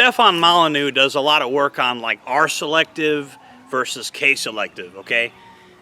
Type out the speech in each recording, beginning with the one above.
Stefan Molyneux does a lot of work on like R selective versus K selective, okay?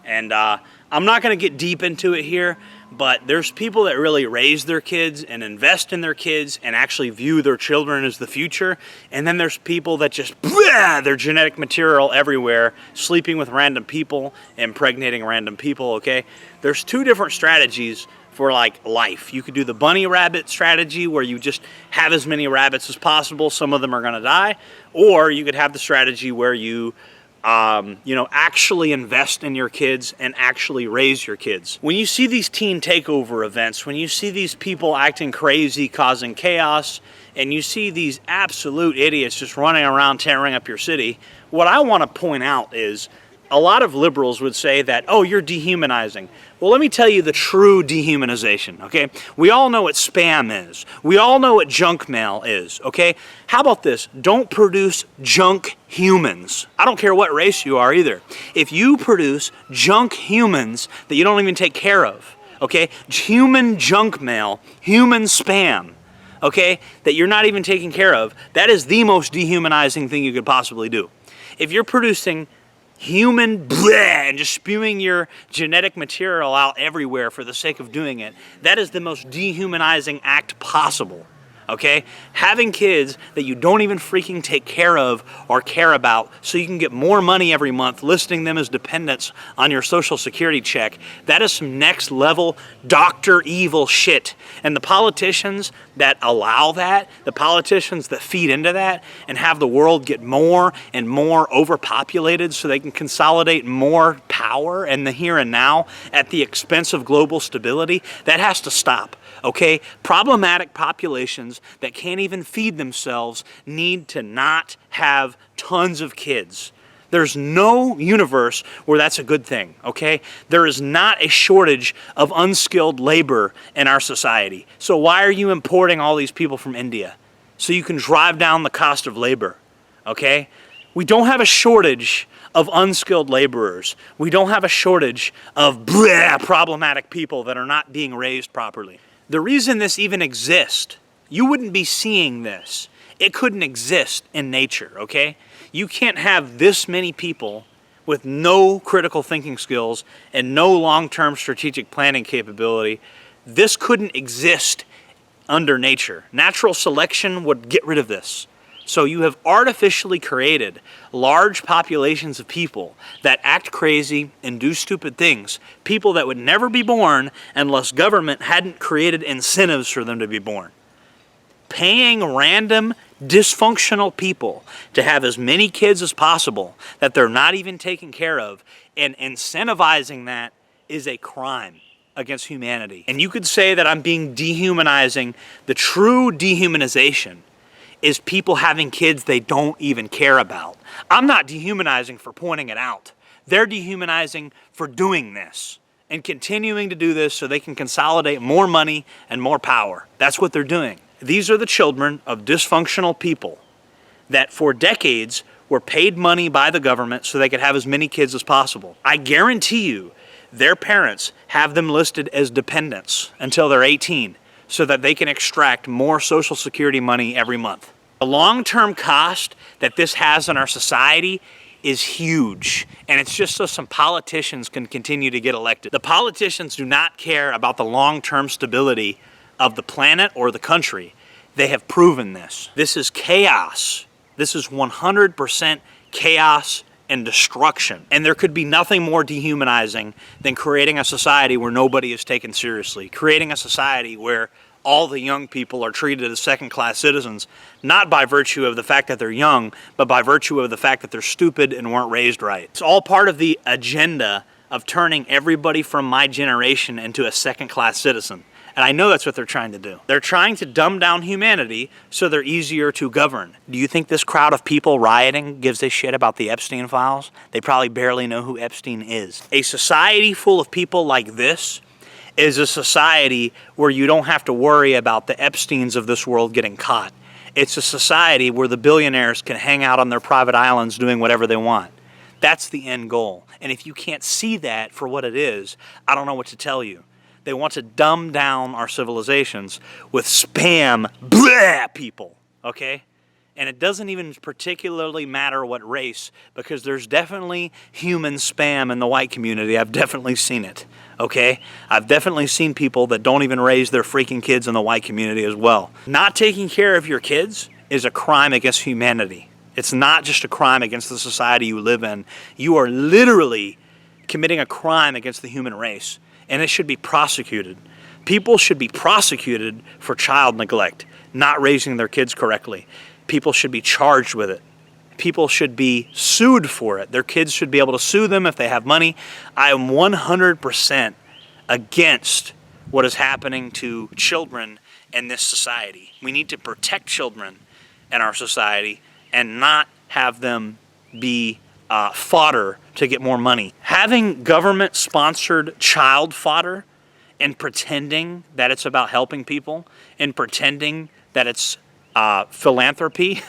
And I'm not going to get deep into it here, but there's people that really raise their kids and invest in their kids and actually view their children as the future. And then there's people that just, their genetic material everywhere, sleeping with random people, impregnating random people, okay? There's two different strategies for like life. You could do the bunny rabbit strategy where you just have as many rabbits as possible. Some of them are going to die. Or you could have the strategy where you actually invest in your kids and actually raise your kids. When you see these teen takeover events, when you see these people acting crazy, causing chaos, and you see these absolute idiots just running around tearing up your city, what I want to point out is a lot of liberals would say that, oh, you're dehumanizing. Well, let me tell you the true dehumanization, okay? We all know what spam is. We all know what junk mail is, okay? How about this? Don't produce junk humans. I don't care what race you are either. If you produce junk humans that you don't even take care of, okay? Human junk mail, human spam, okay, that you're not even taking care of, that is the most dehumanizing thing you could possibly do. If you're producing human bleh and just spewing your genetic material out everywhere for the sake of doing it, that is the most dehumanizing act possible, okay? Having kids that you don't even freaking take care of or care about so you can get more money every month, listing them as dependents on your social security check, that is some next level Dr. Evil shit. And the politicians that allow that, the politicians that feed into that and have the world get more and more overpopulated so they can consolidate more power in the here and now at the expense of global stability, that has to stop. Okay, problematic populations that can't even feed themselves need to not have tons of kids. There's no universe where that's a good thing, okay? There is not a shortage of unskilled labor in our society. So why are you importing all these people from India? So you can drive down the cost of labor, okay? We don't have a shortage of unskilled laborers. We don't have a shortage of problematic people that are not being raised properly. The reason this even exists, you wouldn't be seeing this. It couldn't exist in nature, okay? You can't have this many people with no critical thinking skills and no long-term strategic planning capability. This couldn't exist under nature. Natural selection would get rid of this. So you have artificially created large populations of people that act crazy and do stupid things. People that would never be born unless government hadn't created incentives for them to be born. Paying random dysfunctional people to have as many kids as possible that they're not even taking care of and incentivizing that is a crime against humanity. And you could say that I'm being dehumanizing. The true dehumanization is people having kids they don't even care about. I'm not dehumanizing for pointing it out. They're dehumanizing for doing this and continuing to do this so they can consolidate more money and more power. That's what they're doing. These are the children of dysfunctional people that for decades were paid money by the government so they could have as many kids as possible. I guarantee you their parents have them listed as dependents until they're 18. So that they can extract more Social Security money every month. The long-term cost that this has on our society is huge, and it's just so some politicians can continue to get elected. The politicians do not care about the long-term stability of the planet or the country. They have proven this. This is chaos. This is 100% chaos and destruction. And there could be nothing more dehumanizing than creating a society where nobody is taken seriously, creating a society where all the young people are treated as second-class citizens, not by virtue of the fact that they're young, but by virtue of the fact that they're stupid and weren't raised right. It's all part of the agenda of turning everybody from my generation into a second-class citizen. And I know that's what they're trying to do. They're trying to dumb down humanity so they're easier to govern. Do you think this crowd of people rioting gives a shit about the Epstein files? They probably barely know who Epstein is. A society full of people like this is a society where you don't have to worry about the Epsteins of this world getting caught. It's a society where the billionaires can hang out on their private islands doing whatever they want. That's the end goal. And if you can't see that for what it is, I don't know what to tell you. They want to dumb down our civilizations with spam bleh people, okay? And it doesn't even particularly matter what race, because there's definitely human spam in the white community. I've definitely seen it, okay? I've definitely seen people that don't even raise their freaking kids in the white community as well. Not taking care of your kids is a crime against humanity. It's not just a crime against the society you live in. You are literally committing a crime against the human race, and it should be prosecuted. People should be prosecuted for child neglect, not raising their kids correctly. People should be charged with it. People should be sued for it. Their kids should be able to sue them if they have money. I am 100% against what is happening to children in this society. We need to protect children in our society and not have them be fodder to get more money. Having government-sponsored child fodder and pretending that it's about helping people and pretending that it's philanthropy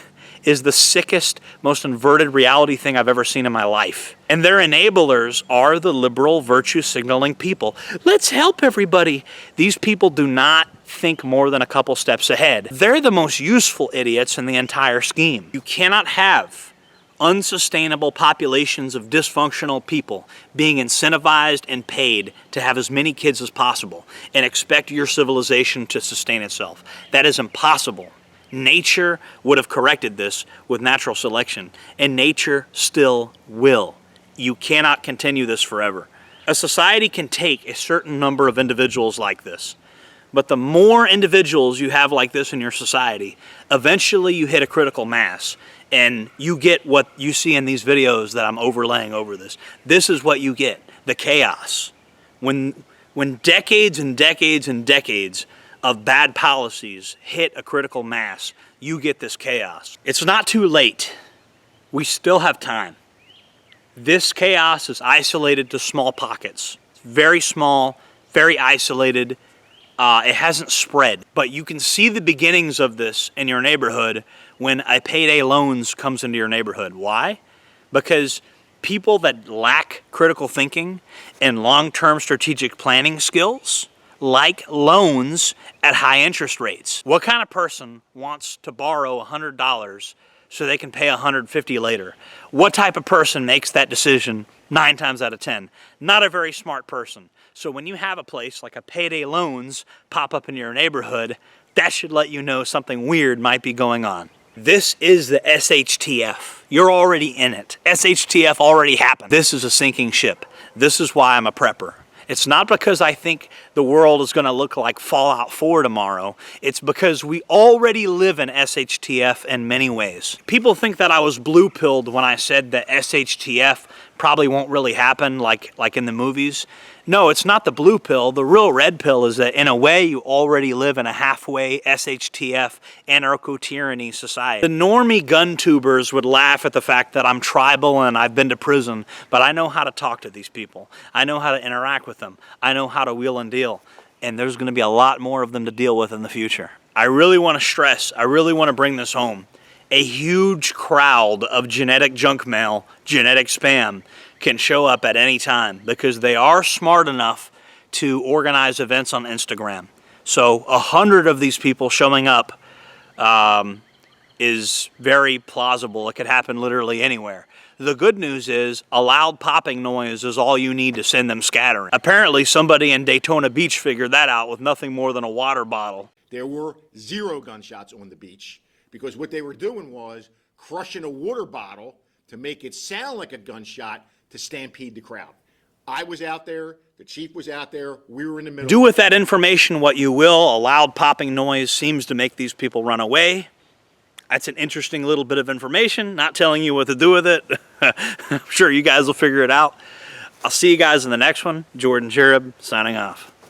is the sickest, most inverted reality thing I've ever seen in my life. And their enablers are the liberal virtue signaling people. Let's help everybody. These people do not think more than a couple steps ahead. They're the most useful idiots in the entire scheme. You cannot have unsustainable populations of dysfunctional people being incentivized and paid to have as many kids as possible and expect your civilization to sustain itself. That is impossible. Nature would have corrected this with natural selection, and nature still will. You cannot continue this forever. A society can take a certain number of individuals like this, but the more individuals you have like this in your society, eventually you hit a critical mass, and you get what you see in these videos that I'm overlaying over this. This is what you get, the chaos. When decades and decades and decades of bad policies hit a critical mass, you get this chaos. It's not too late. We still have time. This chaos is isolated to small pockets. It's very small, very isolated. It hasn't spread, but you can see the beginnings of this in your neighborhood when a payday loans comes into your neighborhood. Why? Because people that lack critical thinking and long-term strategic planning skills like loans at high interest rates. What kind of person wants to borrow $100 so they can pay $150 later? What type of person makes that decision 9 times out of 10? Not a very smart person. So when you have a place like a payday loans pop up in your neighborhood, that should let you know something weird might be going on. This is the SHTF. You're already in it. SHTF already happened. This is a sinking ship. This is why I'm a prepper. It's not because I think the world is going to look like Fallout 4 tomorrow. It's because we already live in SHTF in many ways. People think that I was blue-pilled when I said that SHTF probably won't really happen like in the movies. No, it's not the blue pill. The real red pill is that in a way you already live in a halfway SHTF anarcho-tyranny society. The normie gun tubers would laugh at the fact that I'm tribal and I've been to prison, but I know how to talk to these people. I know how to interact with them. I know how to wheel and deal. And there's going to be a lot more of them to deal with in the future. I really want to stress, I really want to bring this home. A huge crowd of genetic junk mail, genetic spam, can show up at any time because they are smart enough to organize events on Instagram. So 100 of these people showing up is very plausible. It could happen literally anywhere. The good news is a loud popping noise is all you need to send them scattering. Apparently somebody in Daytona Beach figured that out with nothing more than a water bottle. There were 0 gunshots on the beach because what they were doing was crushing a water bottle to make it sound like a gunshot to stampede the crowd. I was out there, the chief was out there, we were in the middle. Do with that information what you will. A loud popping noise seems to make these people run away. That's an interesting little bit of information, not telling you what to do with it. I'm sure you guys will figure it out. I'll see you guys in the next one. Jordan Cherub signing off.